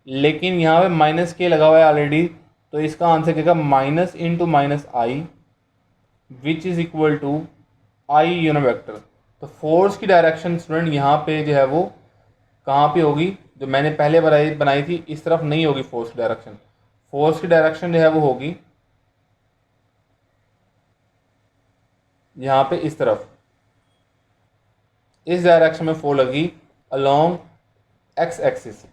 लेकिन यहाँ पे माइनस के लगा हुआ है ऑलरेडी, तो इसका आंसर क्या होगा, minus into minus I which is equal to I unit vector. तो फोर्स की डायरेक्शन स्टूडेंट यहाँ पे जो है वो कहाँ पे होगी, जो मैंने पहले बनाई थी इस तरफ नहीं होगी फोर्स की डायरेक्शन। फोर्स की डायरेक्शन जो है वो होगी यहाँ पे इस तरफ, इस डायरेक्शन में फोर्स लगी अलोंग एक्स एक्सिस।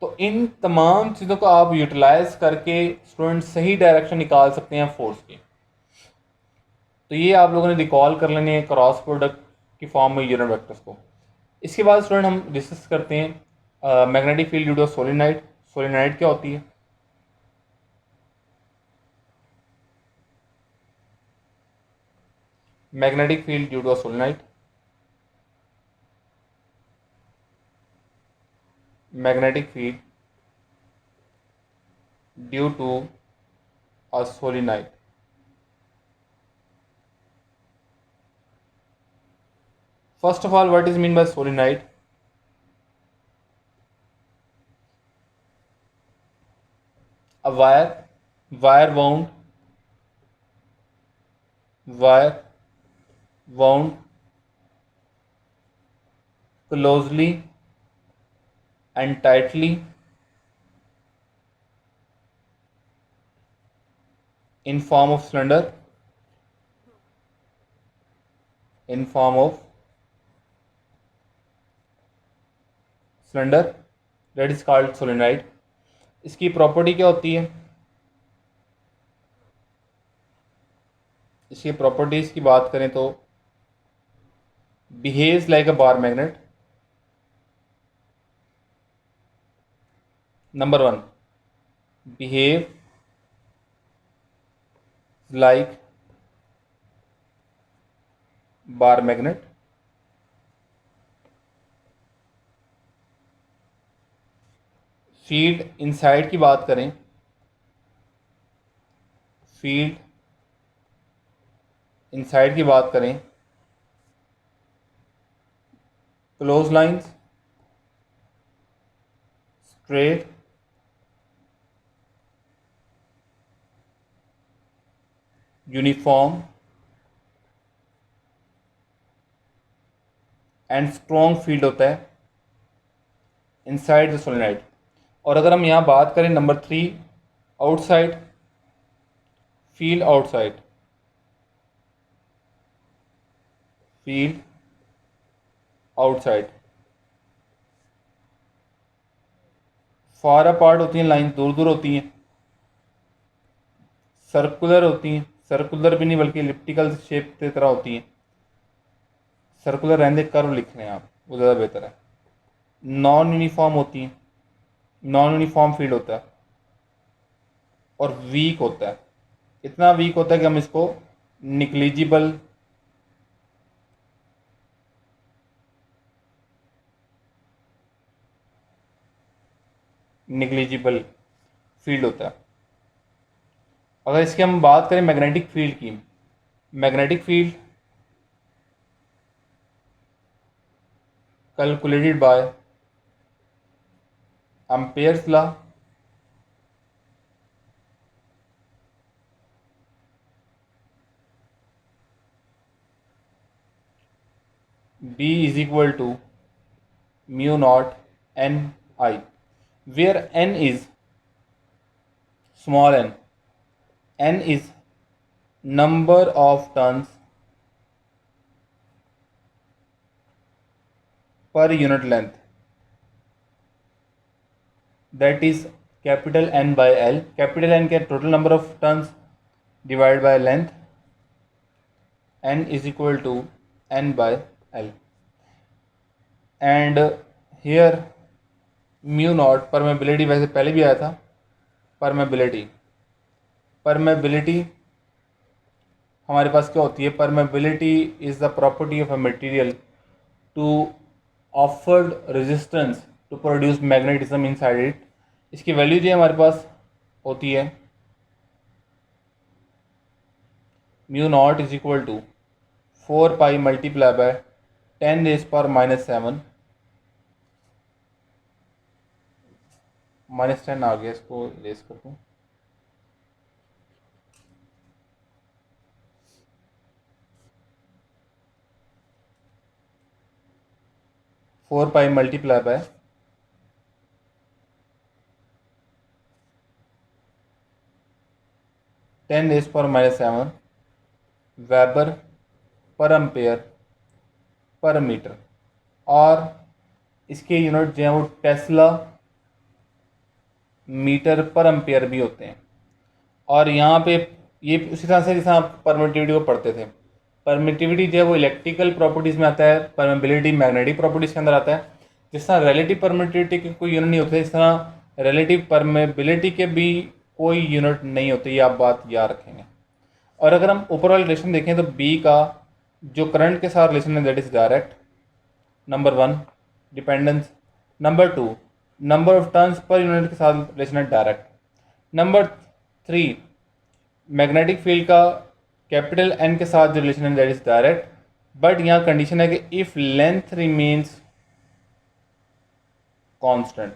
तो इन तमाम चीज़ों को आप यूटिलाइज करके स्टूडेंट सही डायरेक्शन निकाल सकते हैं फोर्स की। तो ये आप लोगों ने रिकॉल कर लेने हैं क्रॉस प्रोडक्ट की फॉर्म में यूनिट वेक्टर्स को। इसके बाद स्टूडेंट हम डिस्कस करते हैं magnetic field due to solenoid. Solenoid क्या होती है, magnetic field due to solenoid, magnetic field due to a solenoid. First of all what is mean by solenoid, a wire wound closely and tightly in form of cylinder, in form of cylinder, that is called solenoid। इसकी property क्या होती है, इसकी properties की बात करें तो behaves like अ bar magnet. Number one, behave like bar magnet. Field inside की बात करें, फील्ड इनसाइड की बात करें, close lines, straight, uniform and strong field होता है इनसाइड द सोलेनोइड। और अगर हम यहाँ बात करें number three, outside, field outside, field outside. Far apart होती हैं लाइन, दूर दूर होती हैं। सर्कुलर होती हैं, सर्कुलर भी नहीं बल्कि एलिप्टिकल शेप की तरह होती हैं। सर्कुलर रहने कर्व लिख लें आप, वो ज़्यादा बेहतर है। नॉन यूनिफॉर्म होती हैं, नॉन यूनिफॉर्म फील्ड होता है। और वीक होता है, इतना वीक होता है कि हम इसको निग्लिजिबल, निग्लिजिबल फील्ड होता है। अगर इसकी हम बात करें मैग्नेटिक फील्ड की, magnetic field calculated by Ampere's law, B is equal to mu naught n I, where n is small n is number of turns per unit length, that is capital N by L. Capital N के total number of turns divide by length, n is equal to n by L. And here mu naught permeability, वैसे पहले भी आया था। Permeability, permeability हमारे पास क्या होती है? Permeability is the property of a material to offered resistance to produce magnetism inside it. इसकी वैल्यू जो हमारे पास होती है mu naught is equal to 4 pi multiply by 10⁻⁻⁷, -10 आ गया, इसको रेस कर दूँ। 4 pi multiply by 10⁻⁷ weber per ampere per metre. और इसके यूनिट जो हैं वो टेस्ला मीटर पर एम्पेयर भी होते हैं। और यहाँ पे ये उसी तरह से जैसे आप परमिटिविटी को पढ़ते थे, परमिटिविटी जो है वो इलेक्ट्रिकल प्रॉपर्टीज़ में आता है, परमिबिलिटी मैग्नेटिक प्रॉपर्टीज़ के अंदर आता है। जिस तरह रिलेटिव परमिटिविटी के कोई यूनिट नहीं होते, इस तरह रिलेटिव परमेबिलिटी के भी कोई यूनिट नहीं होते। ये आप बात याद रखेंगे। और अगर हम ऊपर वाले रिलेशन देखें तो बी का जो करंट के साथ रिलेशन है that is direct, number 1 dependence, number 2 number of turns per unit के साथ रिलेशन है डायरेक्ट, नंबर 3 मैग्नेटिक फील्ड का कैपिटल एन के साथ जो रिलेशन है दैट इज डायरेक्ट। बट यहाँ कंडीशन है कि if length remains constant.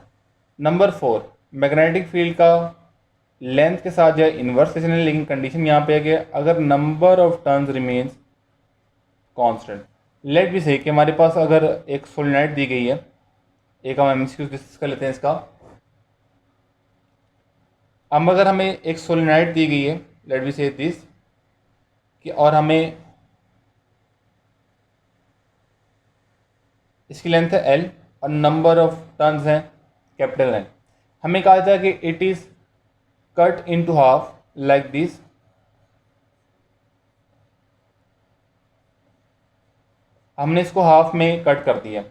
Number 4 magnetic field का लेंथ के साथ जो है इन्वर्स रिलेशन है, लेकिन कंडीशन यहाँ पे है कि अगर number of turns remains constant. Let भी सही कि हमारे पास अगर एक सोलेनोइड दी गई है, एक हम एमसीक्यू डिस्कस कर लेते हैं इसका। अब अगर हमें एक सोलेनोइड दी गई है, लेट बी से दिस कि, और हमें इसकी लेंथ है L और नंबर ऑफ टर्न्स हैं कैपिटल N। हमें कहा था कि it is cut into half like this. हमने इसको हाफ में कट कर दिया।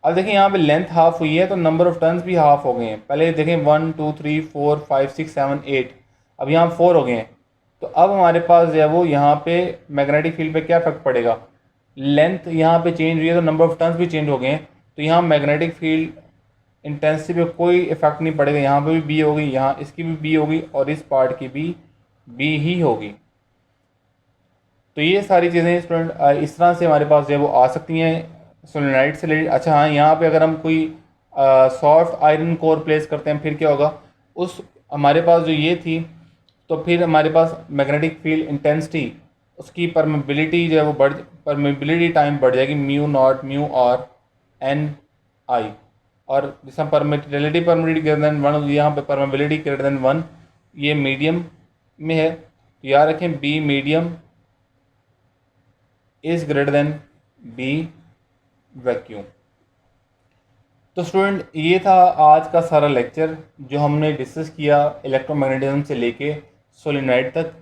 अब देखिए यहाँ पे लेंथ हाफ हुई है तो नंबर ऑफ टर्न्स भी हाफ हो गए हैं। पहले देखें 1 2 3 4 5 6 7 8, अब यहाँ 4 हो गए हैं। तो अब हमारे पास जो है वो यहाँ पे मैग्नेटिक फील्ड पे क्या इफेक्ट पड़ेगा? लेंथ यहाँ पे चेंज हुई है तो नंबर ऑफ टर्न्स भी चेंज हो गए हैं। तो यहाँ मैग्नेटिक फील्ड इंटेंसिटी पे कोई इफेक्ट नहीं पड़ेगा। यहाँ पे भी बी होगी, यहाँ इसकी भी बी होगी और इस पार्ट की भी बी ही होगी। तो ये सारी चीज़ें स्टूडेंट इस तरह से हमारे पास जो है वो आ सकती हैं सोलेनोइड से रिलेटेड। अच्छा हाँ, यहाँ पे अगर हम कोई सॉफ्ट आयरन कोर प्लेस करते हैं फिर क्या होगा? उस हमारे पास जो ये थी, तो फिर हमारे पास मैग्नेटिक फील्ड इंटेंसिटी उसकी परमेबिलिटी जो है वो परमेबिलिटी टाइम बढ़ जाएगी, म्यू नॉट म्यू और एन आई। और जिस रिलेटिव परमेबिलिटी ग्रेटर देन 1, यहाँ पे परमेबिलिटी ग्रेटर देन 1 ये मीडियम में है। तो याद रखें B medium is greater than B vacuum. तो स्टूडेंट ये था आज का सारा लेक्चर जो हमने डिस्कस किया इलेक्ट्रोमैग्नेटिज्म से लेके सोलेनॉइड तक।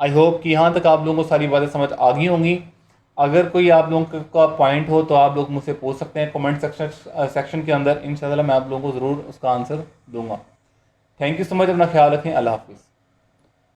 आई होप कि यहाँ तक आप लोगों को सारी बातें समझ आ गई होंगी। अगर कोई आप लोगों का पॉइंट हो तो आप लोग मुझसे पूछ सकते हैं कमेंट सेक्शन के अंदर। इंशाल्लाह मैं आप लोगों को ज़रूर उसका आंसर दूंगा। थैंक यू सो मच, अपना ख्याल रखें। अल्लाह हाफिज़।